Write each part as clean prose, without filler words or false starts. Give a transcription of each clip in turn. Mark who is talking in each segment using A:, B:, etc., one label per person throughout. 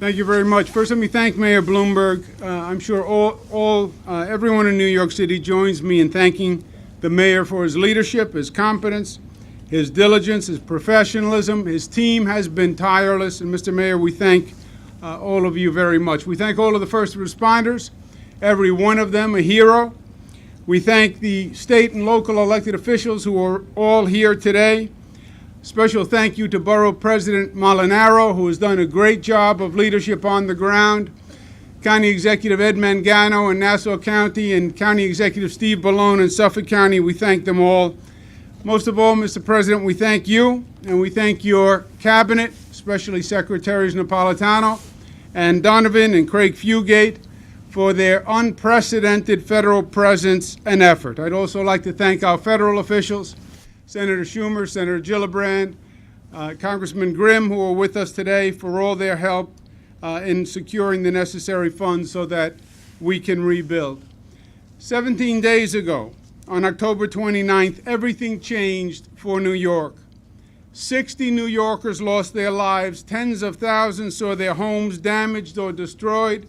A: Thank you very much. First, let me thank Mayor Bloomberg. I'm sure everyone in New York City joins me in thanking the mayor for his leadership, his competence, his diligence, his professionalism. His team has been tireless, and Mr. Mayor, we thank all of you very much. We thank all of the first responders, every one of them a hero. We thank the state and local elected officials who are all here today. Special thank you to Borough President Molinaro, who has done a great job of leadership on the ground. County Executive Ed Mangano in Nassau County and County Executive Steve Ballone in Suffolk County. We thank them all. Most of all, Mr. President, we thank you, and we thank your cabinet, especially Secretaries Napolitano and Donovan and Craig Fugate, for their unprecedented federal presence and effort. I'd also like to thank our federal officials, Senator Schumer, Senator Gillibrand, Congressman Grimm, who are with us today, for all their help in securing the necessary funds so that we can rebuild. 17 days ago, on October 29th, everything changed for New York. 60 New Yorkers lost their lives. Tens of thousands saw their homes damaged or destroyed.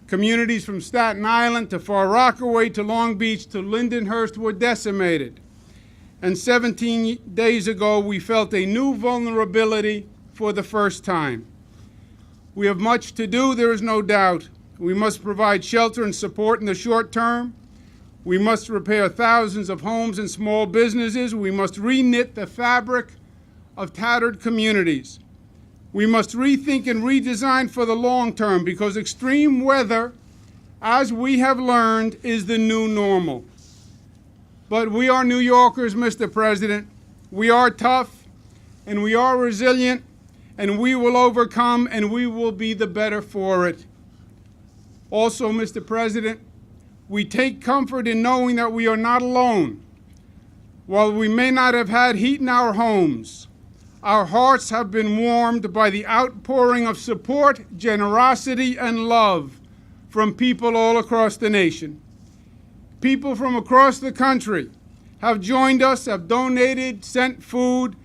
A: Communities from Staten Island to Far Rockaway to Long Beach to Lindenhurst were decimated. And 17 days ago, we felt a new vulnerability for the first time. We have much to do, there is no doubt. We must provide shelter and support in the short term. We must repair thousands of homes and small businesses. We must reknit the fabric of tattered communities. We must rethink and redesign for the long term, because extreme weather, as we have learned, is the new normal. But we are New Yorkers, Mr. President. We are tough, and we are resilient, and we will overcome, and we will be the better for it. Also, Mr. President, we take comfort in knowing that we are not alone. While we may not have had heat in our homes, our hearts have been warmed by the outpouring of support, generosity, and love from people all across the nation. People from across the country have joined us, have donated, sent food,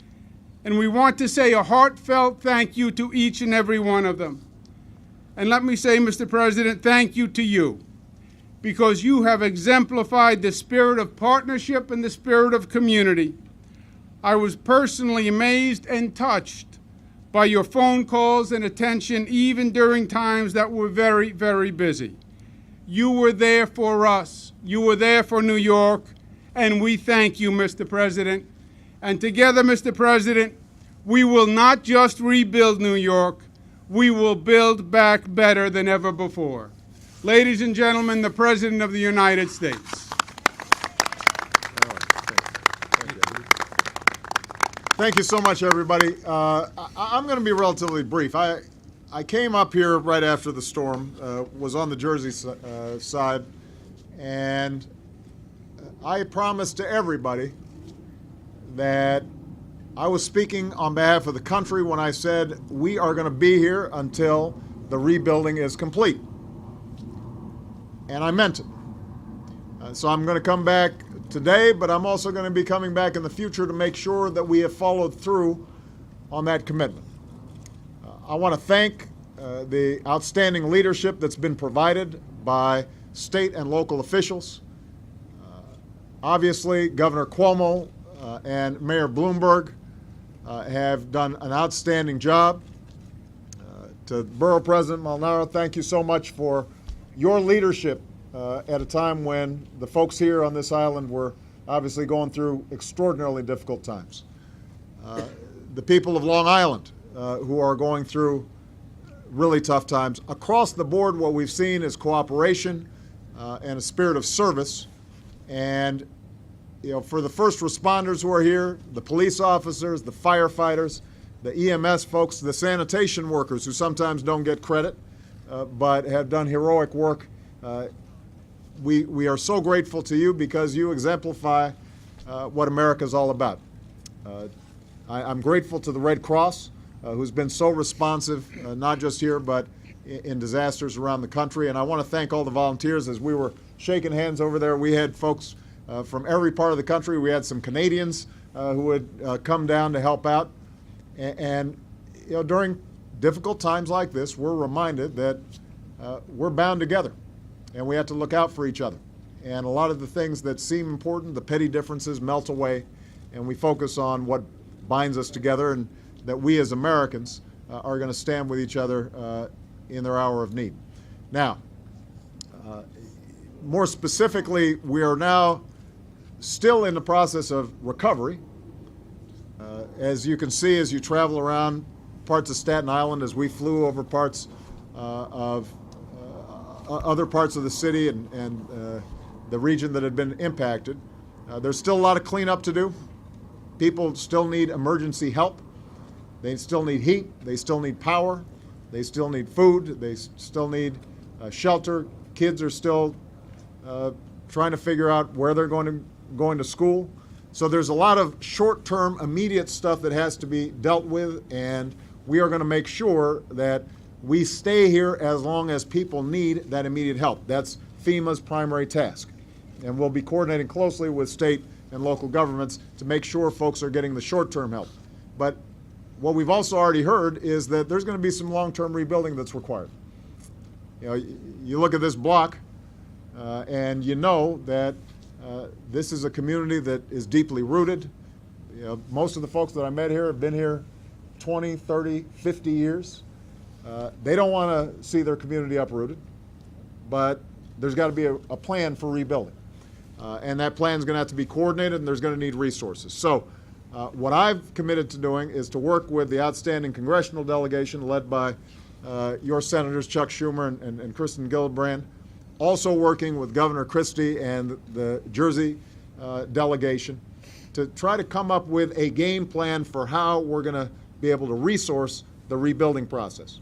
A: and we want to say a heartfelt thank you to each and every one of them. And let me say, Mr. President, thank you to you, because you have exemplified the spirit of partnership and the spirit of community. I was personally amazed and touched by your phone calls and attention, even during times that were very, very busy. You were there for us. You were there for New York, and we thank you, Mr. President. And together, Mr. President, we will not just rebuild New York, we will build back better than ever before. Ladies and gentlemen, the President of the United States.
B: Thank you so much, everybody. I'm going to be relatively brief. I came up here right after the storm, was on the Jersey side, and I promised to everybody that I was speaking on behalf of the country when I said we are going to be here until the rebuilding is complete. And I meant it. So I'm going to come back today, but I'm also going to be coming back in the future to make sure that we have followed through on that commitment. I want to thank the outstanding leadership that's been provided by state and local officials. Obviously, Governor Cuomo and Mayor Bloomberg have done an outstanding job. To Borough President Molinaro, thank you so much for your leadership at a time when the folks here on this island were obviously going through extraordinarily difficult times. The people of Long Island who are going through really tough times. Across the board, what we've seen is cooperation and a spirit of service. And for the first responders who are here, the police officers, the firefighters, the EMS folks, the sanitation workers who sometimes don't get credit but have done heroic work, we are so grateful to you because you exemplify what America is all about. I'm grateful to the Red Cross, who's been so responsive, not just here, but in disasters around the country. And I want to thank all the volunteers. As we were shaking hands over there, we had folks from every part of the country. We had some Canadians who had come down to help out. And during difficult times like this, we're reminded that we're bound together, and we have to look out for each other. And a lot of the things that seem important, the petty differences, melt away, and we focus on what binds us together, and that we as Americans are going to stand with each other in their hour of need. Now, more specifically, we are now still in the process of recovery. As you can see, as you travel around parts of Staten Island, as we flew over parts of other parts of the city and the region that had been impacted, there's still a lot of cleanup to do. People still need emergency help. They still need heat. They still need power. They still need food. They still need shelter. Kids are still trying to figure out where they're going to school. So there's a lot of short-term, immediate stuff that has to be dealt with, and we are going to make sure that we stay here as long as people need that immediate help. That's FEMA's primary task. And we'll be coordinating closely with state and local governments to make sure folks are getting the short-term help. But what we've also already heard is that there's going to be some long-term rebuilding that's required. You know, you look at this block, and you know that this is a community that is deeply rooted. You know, most of the folks that I met here have been here 20, 30, 50 years. They don't want to see their community uprooted, but there's got to be a plan for rebuilding. And that plan is going to have to be coordinated, and there's going to need resources. So what I've committed to doing is to work with the outstanding congressional delegation led by your senators, Chuck Schumer and Kristen Gillibrand, also working with Governor Christie and the Jersey delegation to try to come up with a game plan for how we're going to be able to resource the rebuilding process.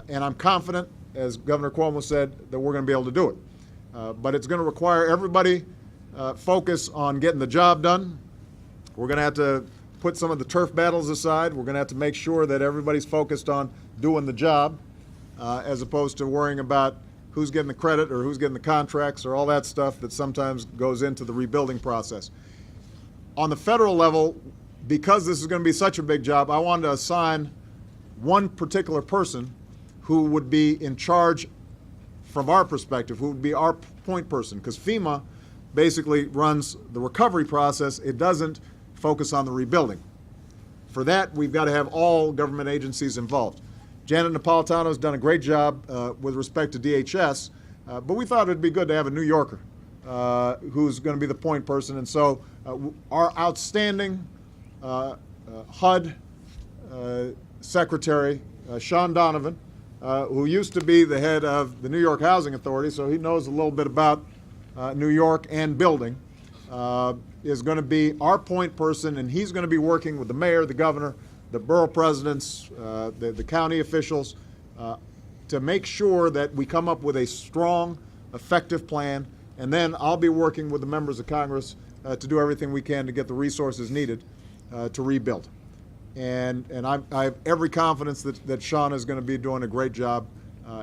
B: And I'm confident, as Governor Cuomo said, that we're going to be able to do it. But it's going to require everybody focus on getting the job done. We're going to have to put some of the turf battles aside. We're going to have to make sure that everybody's focused on doing the job as opposed to worrying about who's getting the credit or who's getting the contracts or all that stuff that sometimes goes into the rebuilding process. On the federal level, because this is going to be such a big job, I wanted to assign one particular person who would be in charge from our perspective, who would be our point person, because FEMA basically runs the recovery process. It doesn't focus on the rebuilding. For that, we've got to have all government agencies involved. Janet Napolitano has done a great job with respect to DHS, but we thought it would be good to have a New Yorker who's going to be the point person. And so our outstanding HUD Secretary, Sean Donovan, who used to be the head of the New York Housing Authority, so he knows a little bit about New York and building, is going to be our point person, and he's going to be working with the mayor, the governor, the borough presidents, the county officials, to make sure that we come up with a strong, effective plan. And then I'll be working with the members of Congress to do everything we can to get the resources needed to rebuild. And I have every confidence that Sean is going to be doing a great job,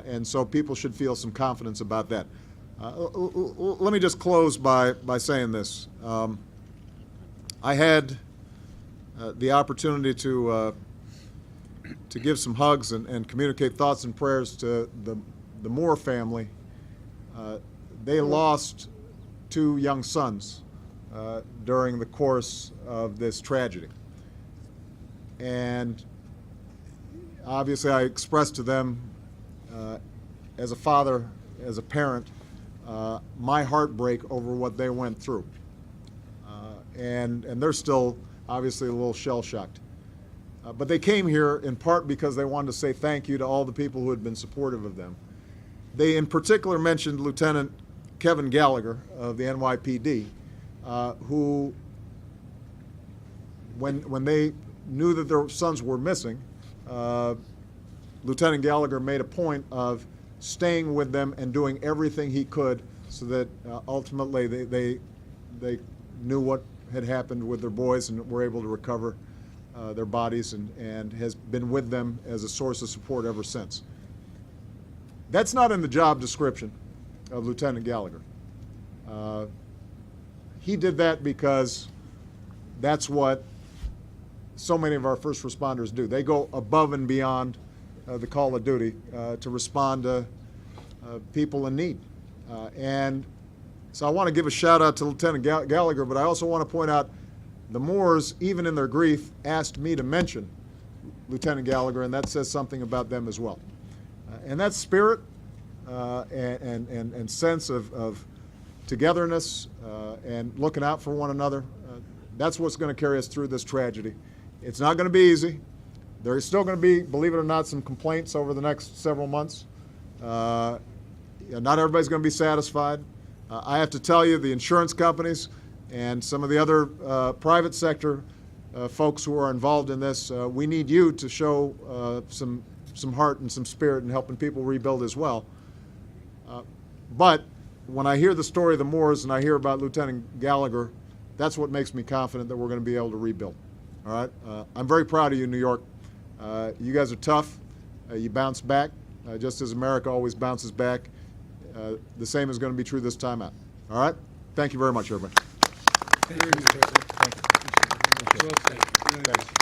B: and so people should feel some confidence about that. Let me just close by saying this. I had the opportunity to give some hugs and communicate thoughts and prayers to the Moore family. They lost two young sons during the course of this tragedy. And obviously I expressed to them, as a father, as a parent, my heartbreak over what they went through. And they're still obviously a little shell-shocked. But they came here in part because they wanted to say thank you to all the people who had been supportive of them. They in particular mentioned Lieutenant Kevin Gallagher of the NYPD, who, when they knew that their sons were missing, Lieutenant Gallagher made a point of staying with them and doing everything he could so that ultimately they knew what had happened with their boys and were able to recover their bodies, and has been with them as a source of support ever since. That's not in the job description of Lieutenant Gallagher. He did that because that's what so many of our first responders do. They go above and beyond the call of duty to respond to people in need. And so I want to give a shout out to Lieutenant Gallagher, but I also want to point out the Moores, even in their grief, asked me to mention Lieutenant Gallagher, and that says something about them as well. And that spirit and sense of togetherness and looking out for one another, that's what's going to carry us through this tragedy. It's not going to be easy. There's still going to be, believe it or not, some complaints over the next several months. Not everybody's going to be satisfied. I have to tell you, the insurance companies and some of the other private sector folks who are involved in this, we need you to show some heart and some spirit in helping people rebuild as well. But when I hear the story of the Moores and I hear about Lieutenant Gallagher, that's what makes me confident that we're going to be able to rebuild. All right? I'm very proud of you, New York. You guys are tough. You bounce back, just as America always bounces back. The same is going to be true this time out. All right? Thank you very much, everybody.
A: Thank you. Well said.